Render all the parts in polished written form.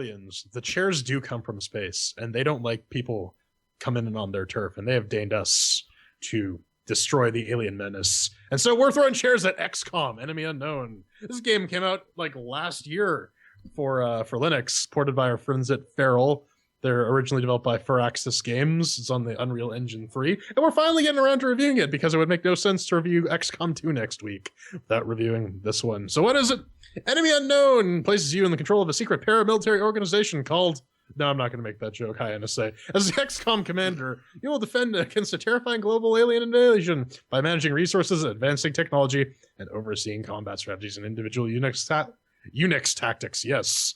aliens, the chairs do come from space, and they don't like people coming in on their turf, and they have deigned us to destroy the alien menace. And so we're throwing chairs at XCOM, Enemy Unknown. This game came out like last year for Linux, ported by our friends at Feral. They're originally developed by Firaxis Games. It's on the Unreal Engine 3. And we're finally getting around to reviewing it because it would make no sense to review XCOM 2 next week without reviewing this one. So what is it? Enemy Unknown places you in the control of a secret paramilitary organization called... No, I'm not going to make that joke, I say. As the XCOM commander, you will defend against a terrifying global alien invasion by managing resources, advancing technology, and overseeing combat strategies and individual Unix tactics. Yes.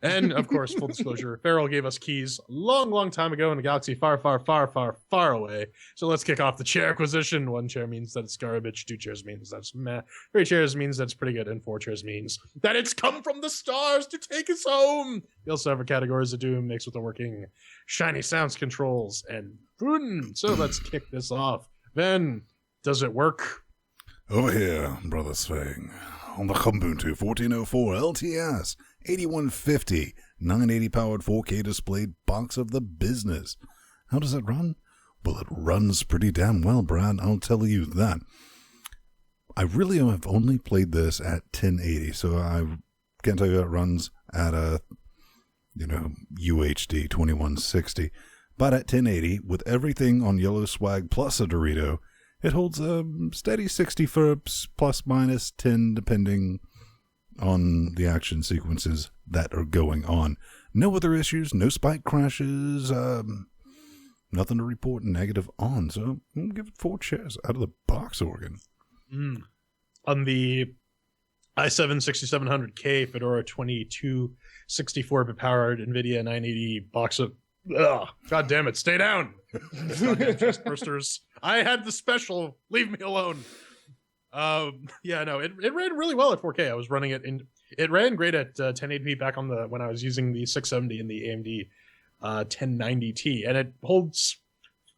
And, of course, full disclosure, Feral gave us keys long time ago in a galaxy far away. So let's kick off the chair acquisition. 1 chair means that it's garbage. 2 chairs means that's meh. 3 chairs means that's pretty good. And 4 chairs means that it's come from the stars to take us home. We also have our categories of doom mixed with the working shiny sounds controls and boom. So let's kick this off. Then, does it work? Over here, Brother Svang, on the Ubuntu 1404 LTS 8150 980 powered 4K displayed box of the business. How does it run? Well, it runs pretty damn well, Brad. I'll tell you that. I really have only played this at 1080, so I can't tell you it runs at a, UHD 2160. But at 1080, with everything on Yellow Swag plus a Dorito, it holds a steady 60 FERPs plus minus 10 depending on the action sequences that are going on. No other issues, no spike crashes, nothing to report negative on. So we'll give it 4 chairs out of the box, Oregon. On the i7 6700K Fedora 2264-bit powered NVIDIA 980 box of... Ugh, God damn it, stay down! Chest bursters. I had the special. Leave me alone. It ran really well at 4K. I was running it in. It ran great at 1080p back on when I was using the 670 and the AMD 1090T, and it holds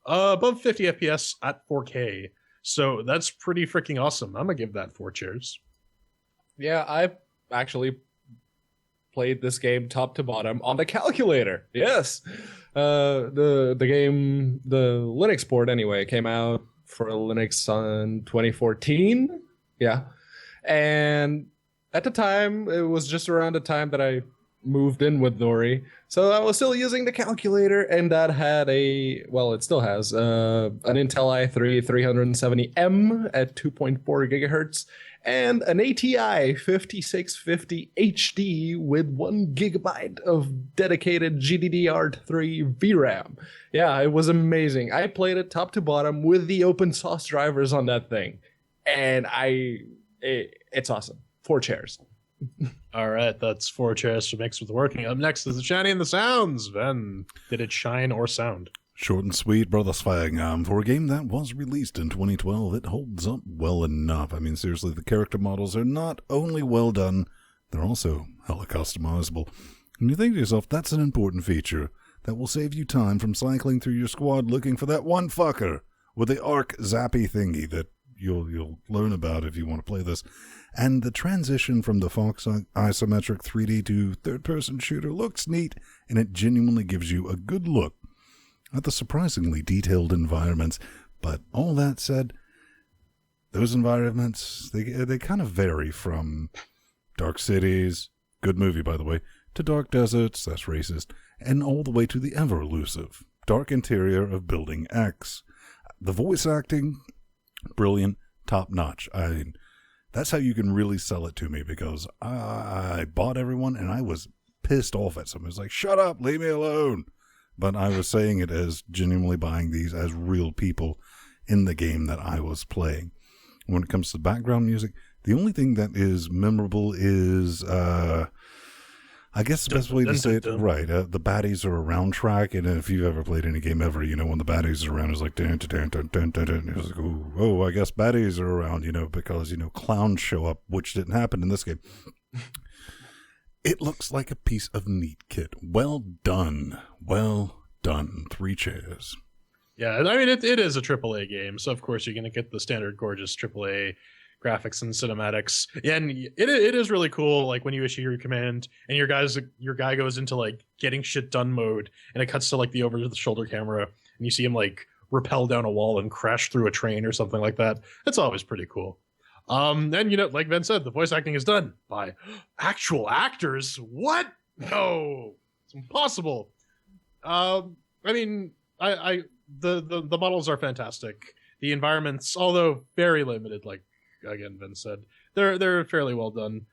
above 50 FPS at 4K. So that's pretty freaking awesome. I'm gonna give that 4 chairs. Yeah, I actually played this game top to bottom on the calculator. Yes. The game, the Linux port anyway, came out for Linux on 2014. Yeah. And at the time, it was just around the time that I moved in with Nori. So I was still using the calculator, and that had it still has an Intel i3 370M at 2.4 gigahertz and an ATI 5650 HD with 1 gigabyte of dedicated GDDR3 VRAM. Yeah, it was amazing. I played it top to bottom with the open source drivers on that thing, and it's awesome. 4 chairs. All right, that's 4 chairs to mix with the working. Up next is the shiny and the sounds. Ben, did it shine or sound? Short and sweet, Brother Svang. For a game that was released in 2012, it holds up well enough. I mean, seriously, the character models are not only well done, they're also hella customizable. And you think to yourself, that's an important feature that will save you time from cycling through your squad looking for that one fucker with the arc zappy thingy that you'll learn about if you want to play this. And the transition from the Fox isometric 3D to third-person shooter looks neat, and it genuinely gives you a good look at the surprisingly detailed environments. But all that said, those environments, they kind of vary from dark cities, good movie by the way, to dark deserts, that's racist, and all the way to the ever-elusive dark interior of Building X. The voice acting, brilliant, top-notch. I mean, that's how you can really sell it to me, because I bought everyone and I was pissed off at someone. It was like, shut up, leave me alone. But I was saying it as genuinely buying these as real people in the game that I was playing. When it comes to background music, the only thing that is memorable is, I guess the best way to say it, right, the baddies are around track, and if you've ever played any game ever, when the baddies are around, it's like, dun, dun, dun, dun, dun, dun. It's like, oh, I guess baddies are around, because, clowns show up, which didn't happen in this game. It looks like a piece of neat kit. Well done. 3 chairs. Yeah, I mean, it is a AAA game, so of course you're going to get the standard gorgeous AAA graphics and cinematics. Yeah, and it is really cool. Like when you issue your command and your guy goes into like getting shit done mode, and it cuts to like the over the shoulder camera, and you see him like rappel down a wall and crash through a train or something like that. It's always pretty cool. And like Ben said, the voice acting is done by actual actors. What? No, it's impossible. I mean, the models are fantastic. The environments, although very limited, like again Ben said, they're fairly well done.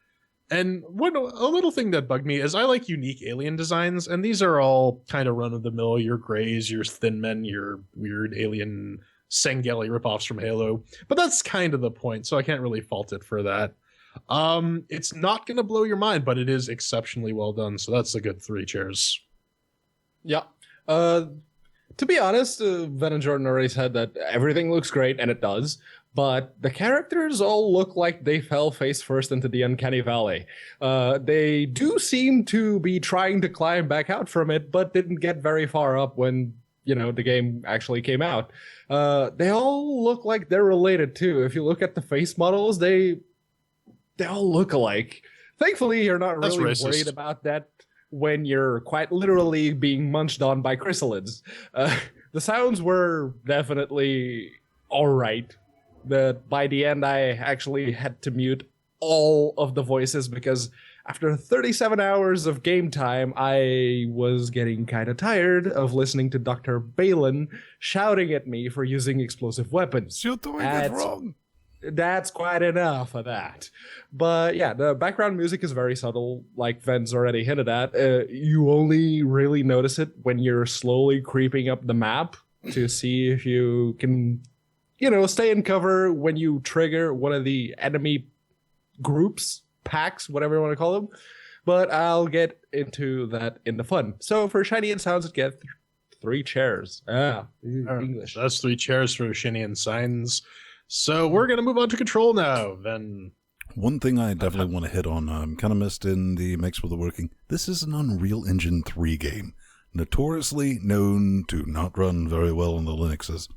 And a little thing that bugged me is I like unique alien designs, and these are all kind of run of the mill. Your Greys, your Thin Men, your weird alien Sangeli ripoffs from Halo. But that's kind of the point, so I can't really fault it for that. It's not going to blow your mind, but it is exceptionally well done. So that's a good 3 chairs. Yeah. To be honest, Ben and Jordan already said that everything looks great, and it does. But the characters all look like they fell face first into the uncanny valley. They do seem to be trying to climb back out from it, but didn't get very far up when, the game actually came out. They all look like they're related too. If you look at the face models, they all look alike. Thankfully, you're not That's really racist. worried about that when you're quite literally being munched on by chrysalids. The sounds were definitely all right. By the end, I actually had to mute all of the voices because after 37 hours of game time, I was getting kind of tired of listening to Dr. Balin shouting at me for using explosive weapons. You're doing it wrong. That's quite enough of that. But yeah, the background music is very subtle, like Ven's already hinted at. You only really notice it when you're slowly creeping up the map to see if you can, stay in cover when you trigger one of the enemy groups, packs, whatever you want to call them. But I'll get into that in the fun. So for Shiny and Sounds, it gets 3 chairs. English. That's 3 chairs for Shiny and Signs. So we're going to move on to Control now, then. One thing I definitely want to hit on, kind of missed in the mix with the working. This is an Unreal Engine 3 game, notoriously known to not run very well on the Linuxes.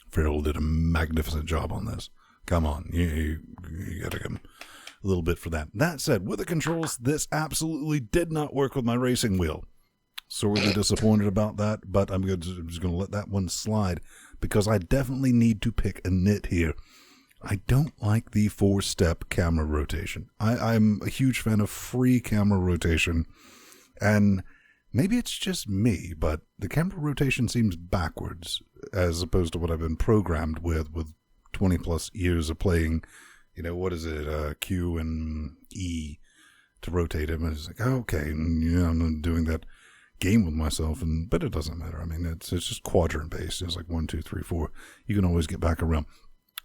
Farrell did a magnificent job on this. Come on, you got to give him a little bit for that. That said, with the controls, this absolutely did not work with my racing wheel. Sorely disappointed about that, but I'm just going to let that one slide because I definitely need to pick a nit here. I don't like the 4-step camera rotation. I'm a huge fan of free camera rotation, and maybe it's just me, but the camera rotation seems backwards as opposed to what I've been programmed with 20 plus years of playing, what is it, Q and E to rotate him. And it's like, okay, and, I'm doing that game with myself, but it doesn't matter. I mean, it's just quadrant based. It's like 1, 2, 3, 4. You can always get back around.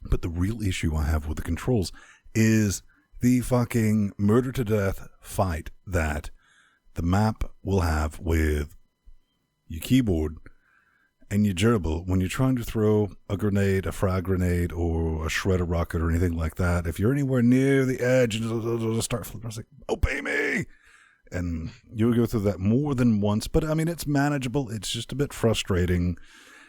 But the real issue I have with the controls is the fucking murder to death fight that the map will have with your keyboard and your gerbil when you're trying to throw a grenade, a frag grenade, or a shredder rocket or anything like that. If you're anywhere near the edge, it'll start flipping. I was like, obey me! And you'll go through that more than once. But, I mean, it's manageable. It's just a bit frustrating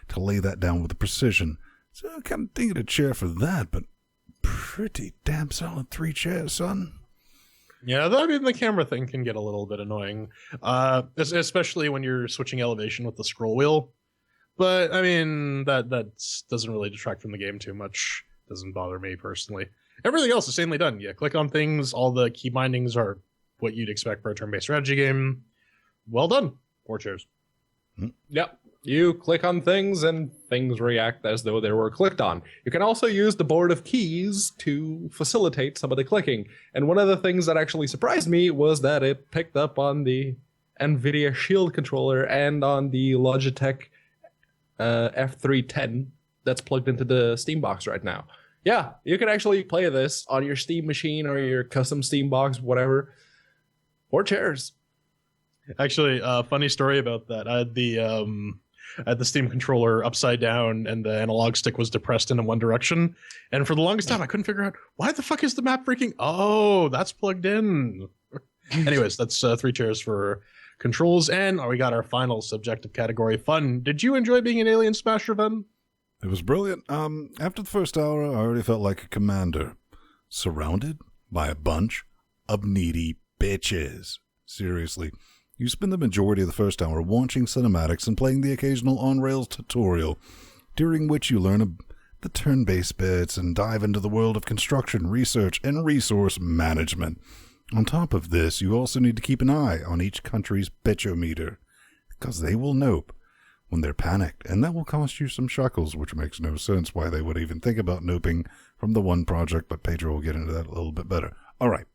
to lay that down with the precision. So I kind of thinking a chair for that, but pretty damn solid 3 chairs, son. Yeah, I mean, the camera thing can get a little bit annoying, especially when you're switching elevation with the scroll wheel. But, I mean, that doesn't really detract from the game too much. Doesn't bother me personally. Everything else is sanely done. Yeah, click on things. All the key bindings are what you'd expect for a turn-based strategy game. Well done. 4 chairs. Yep. You click on things and things react as though they were clicked on. You can also use the board of keys to facilitate some of the clicking. And one of the things that actually surprised me was that it picked up on the NVIDIA Shield controller and on the Logitech F310 that's plugged into the Steam box right now. Yeah, you can actually play this on your Steam machine or your custom Steam box, whatever. 4 chairs. Actually, funny story about that. I had the Steam controller upside down and the analog stick was depressed in one direction. And for the longest time, I couldn't figure out why the fuck is the map freaking? Oh, that's plugged in. Anyways, that's 3 chairs for controls. And we got our final subjective category, fun. Did you enjoy being an alien smasher, Ben? It was brilliant. After the first hour, I already felt like a commander. surrounded by a bunch of needy bitches. Seriously. You spend the majority of the first hour watching cinematics and playing the occasional on-rails tutorial, during which you learn the turn-based bits and dive into the world of construction, research, and resource management. On top of this, you also need to keep an eye on each country's bitchometer, because they will nope when they're panicked, and that will cost you some shekels, which makes no sense why they would even think about noping from the one project, but Pedro will get into that a little bit better. All right.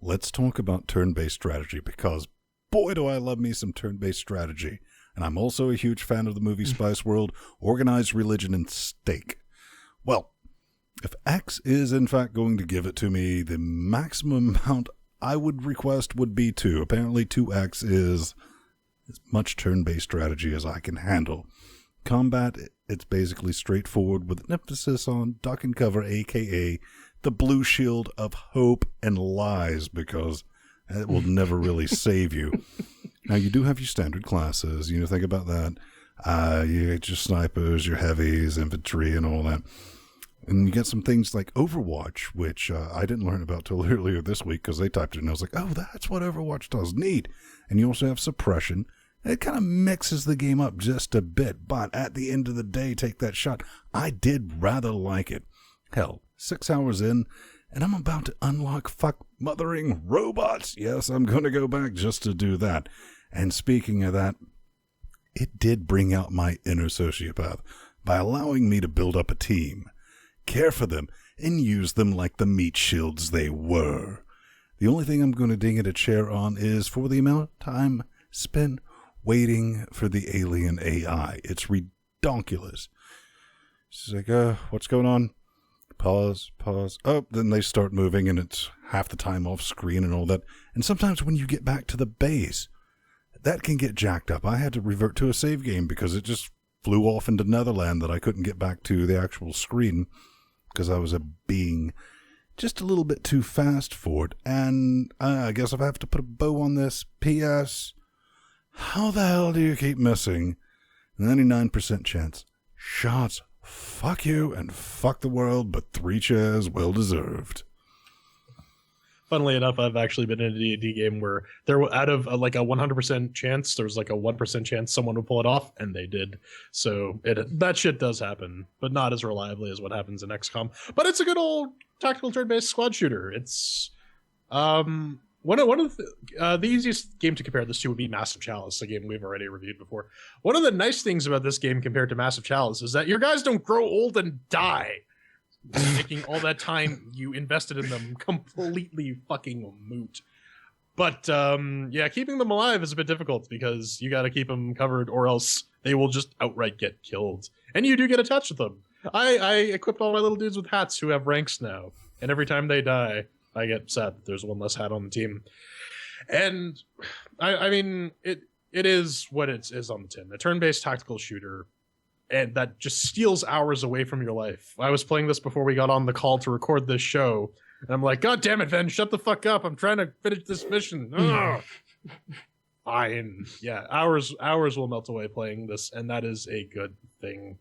Let's talk about turn-based strategy, because boy do I love me some turn-based strategy. And I'm also a huge fan of the movie Spice World, Organized Religion, and Steak. Well, if X is in fact going to give it to me, the maximum amount I would request would be 2. Apparently 2X is as much turn-based strategy as I can handle. Combat, it's basically straightforward with an emphasis on duck and cover, aka the blue shield of hope and lies, because it will never really save you. Now, you do have your standard classes. You know, think about that. You get your snipers, your heavies, infantry, and all that. And you get some things like Overwatch, which I didn't learn about till earlier this week because they typed it in. I was like, oh, that's what Overwatch does. Neat. And you also have suppression. It kind of mixes the game up just a bit. But at the end of the day, take that shot. I did rather like it. Hell, 6 hours in, and I'm about to unlock fuck-mothering robots. Yes, I'm going to go back just to do that. And speaking of that, it did bring out my inner sociopath by allowing me to build up a team, care for them, and use them like the meat shields they were. The only thing I'm going to ding it a chair on is for the amount of time spent waiting for the alien AI. It's redonkulous. She's like, what's going on? Pause. Oh, then they start moving and it's half the time off screen and all that. And sometimes when you get back to the base, that can get jacked up. I had to revert to a save game because it just flew off into Netherland that I couldn't get back to the actual screen because I was being just a little bit too fast for it. And I guess if I have to put a bow on this, P.S., how the hell do you keep missing? 99% chance. Shots. Fuck you and fuck the world, but 3 chairs well deserved. Funnily enough, I've actually been in a D&D game where there were out of like a 100% chance, there was like a 1% chance someone would pull it off, and they did. So that shit does happen, but not as reliably as what happens in XCOM. But it's a good old tactical turn-based squad shooter. It's one of the easiest game to compare this to would be Massive Chalice, a game we've already reviewed before. One of the nice things about this game compared to Massive Chalice is that your guys don't grow old and die, making all that time you invested in them completely fucking moot. But yeah, keeping them alive is a bit difficult because you got to keep them covered or else they will just outright get killed. And you do get attached with them. I equipped all my little dudes with hats who have ranks now, and every time they die, I get sad that there's one less hat on the team. And I mean, it is what it is on the tin. A turn-based tactical shooter, and that just steals hours away from your life. I was playing this before we got on the call to record this show, and I'm like, God damn it, Ven, shut the fuck up. I'm trying to finish this mission. Fine. Yeah, hours will melt away playing this, and that is a good thing.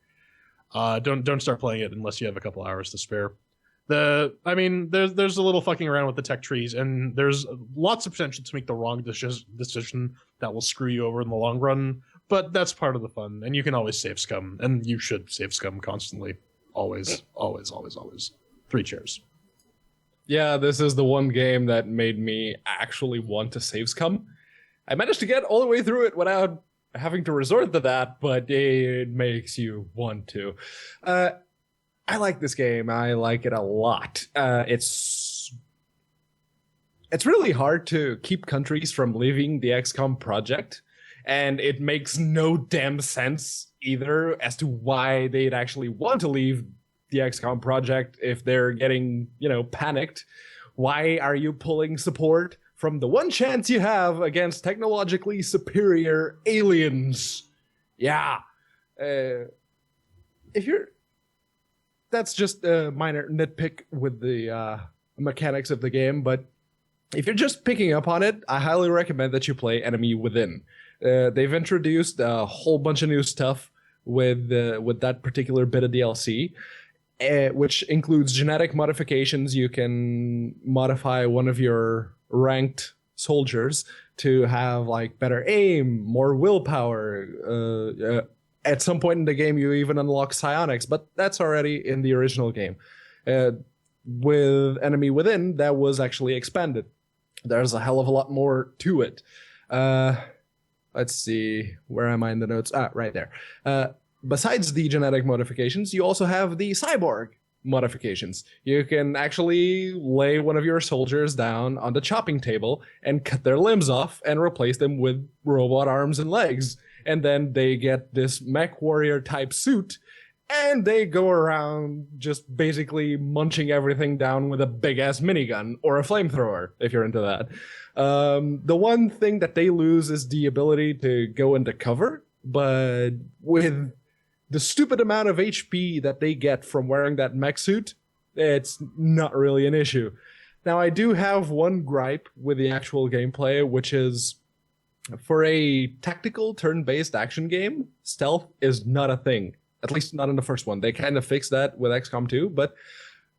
Don't start playing it unless you have a couple hours to spare. There's a little fucking around with the tech trees, and there's lots of potential to make the wrong decision that will screw you over in the long run, but that's part of the fun, and you can always save scum, and you should save scum constantly. Always. 3 chairs. Yeah, this is the one game that made me actually want to save scum. I managed to get all the way through it without having to resort to that, but it makes you want to. I like this game. I like it a lot. It's really hard to keep countries from leaving the XCOM project, and it makes no damn sense either as to why they'd actually want to leave the XCOM project if they're getting, panicked. Why are you pulling support from the one chance you have against technologically superior aliens? Yeah. That's just a minor nitpick with the mechanics of the game, but if you're just picking up on it, I highly recommend that you play Enemy Within. They've introduced a whole bunch of new stuff with that particular bit of DLC, which includes genetic modifications. You can modify one of your ranked soldiers to have like better aim, more willpower. At some point in the game, you even unlock psionics, but that's already in the original game. With Enemy Within, that was actually expanded. There's a hell of a lot more to it. Let's see, where am I in the notes? Right there. Besides the genetic modifications, you also have the cyborg modifications. You can actually lay one of your soldiers down on the chopping table and cut their limbs off and replace them with robot arms and legs. And then they get this mech warrior type suit, and they go around just basically munching everything down with a big ass minigun or a flamethrower, if you're into that. The one thing that they lose is the ability to go into cover, but with the stupid amount of HP that they get from wearing that mech suit, it's not really an issue. Now, I do have one gripe with the actual gameplay, which is for a tactical turn-based action game, stealth is not a thing. At least not in the first one. They kind of fixed that with XCOM 2, but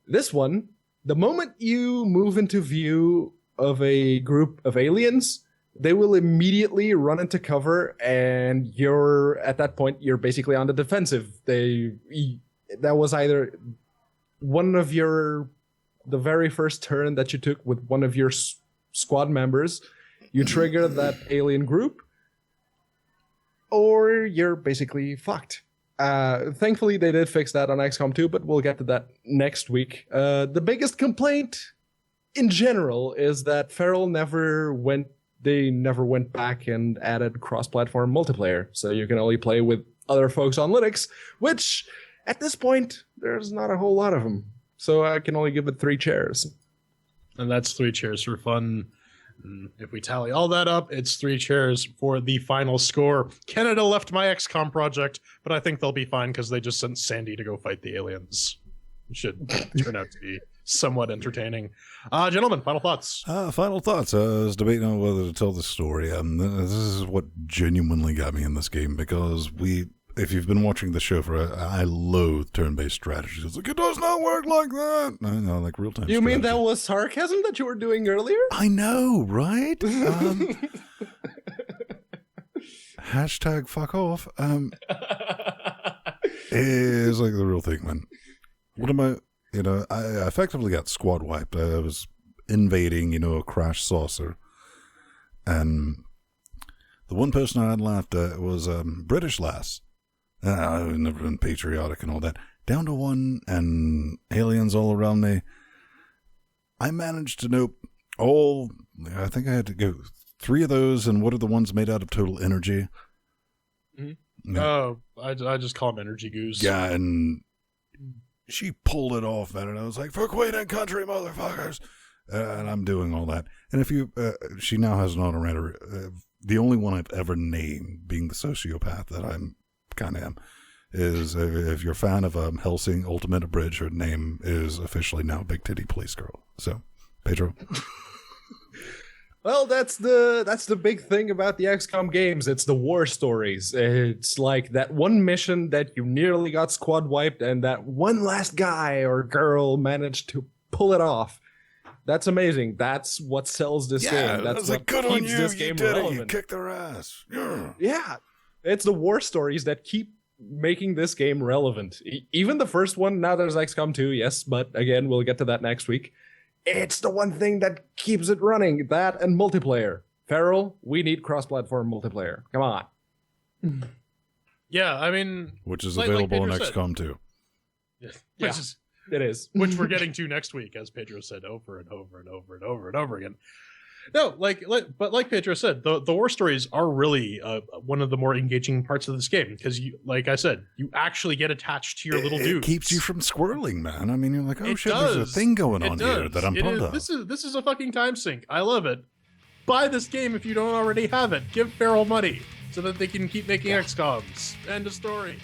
this one, the moment you move into view of a group of aliens, they will immediately run into cover, and at that point, you're basically on the defensive. That was either the very first turn that you took with one of your squad members, you trigger that alien group, or you're basically fucked. Thankfully, they did fix that on XCOM 2, but we'll get to that next week. The biggest complaint in general is that Feral never went back and added cross-platform multiplayer, so you can only play with other folks on Linux, which, at this point, there's not a whole lot of them. So I can only give it 3 chairs. And that's 3 chairs for fun. If we tally all that up, it's 3 chairs for the final score. Canada left my XCOM project, but I think they'll be fine because they just sent Sandy to go fight the aliens. It should turn out to be somewhat entertaining. Gentlemen, final thoughts. Final thoughts. I was debating on whether to tell this story. This is what genuinely got me in this game, because if you've been watching the show I loathe turn-based strategies. It's like, it does not work like that. I know, like real-time You strategy. mean that was sarcasm that you were doing earlier? I know, right? Hashtag fuck off. Is like the real thing, man. What am I effectively got squad wiped. I was invading, a crash saucer. And the one person I had left was British lass. I've never been patriotic and all that. Down to 1 and aliens all around me. I managed to nope I think I had to go 3 of those, and what are the ones made out of total energy? Mm-hmm. Yeah. Oh, I just call them energy goos. Yeah, and she pulled it off, man, and I was like, for Queen and Country, motherfuckers! And I'm doing all that. And if she now has an autorunner, the only one I've ever named, being the sociopath that I'm kind of am, is if you're a fan of Helsing Ultimate Abridged, her name is officially now Big Titty Police Girl. So, Pedro. Well, that's the big thing about the XCOM games. It's the war stories. It's like that one mission that you nearly got squad wiped, and that one last guy or girl managed to pull it off. That's amazing. That's what sells this game. That's what good keeps on you. this game You did relevant. it. You kicked their ass. Yeah, it's the war stories that keep making this game relevant. Even the first one. Now there's XCOM 2, yes, but again, we'll get to that next week. It's the one thing that keeps it running. That and multiplayer. Feral, we need cross-platform multiplayer. Come on. Yeah, I mean... Which is like available in Pedro XCOM 2. Yeah. It is. Which we're getting to next week, as Pedro said over and over and over and over and over again. No, but like Pedro said, the war stories are really one of the more engaging parts of this game, because like I said, you actually get attached to your little dudes. It keeps you from squirreling, man. I mean, you're like, oh shit, does. there's a thing going on here that I'm part of. This is a fucking time sink. I love it. Buy this game if you don't already have it. Give Feral money so that they can keep making XCOMs. End of story.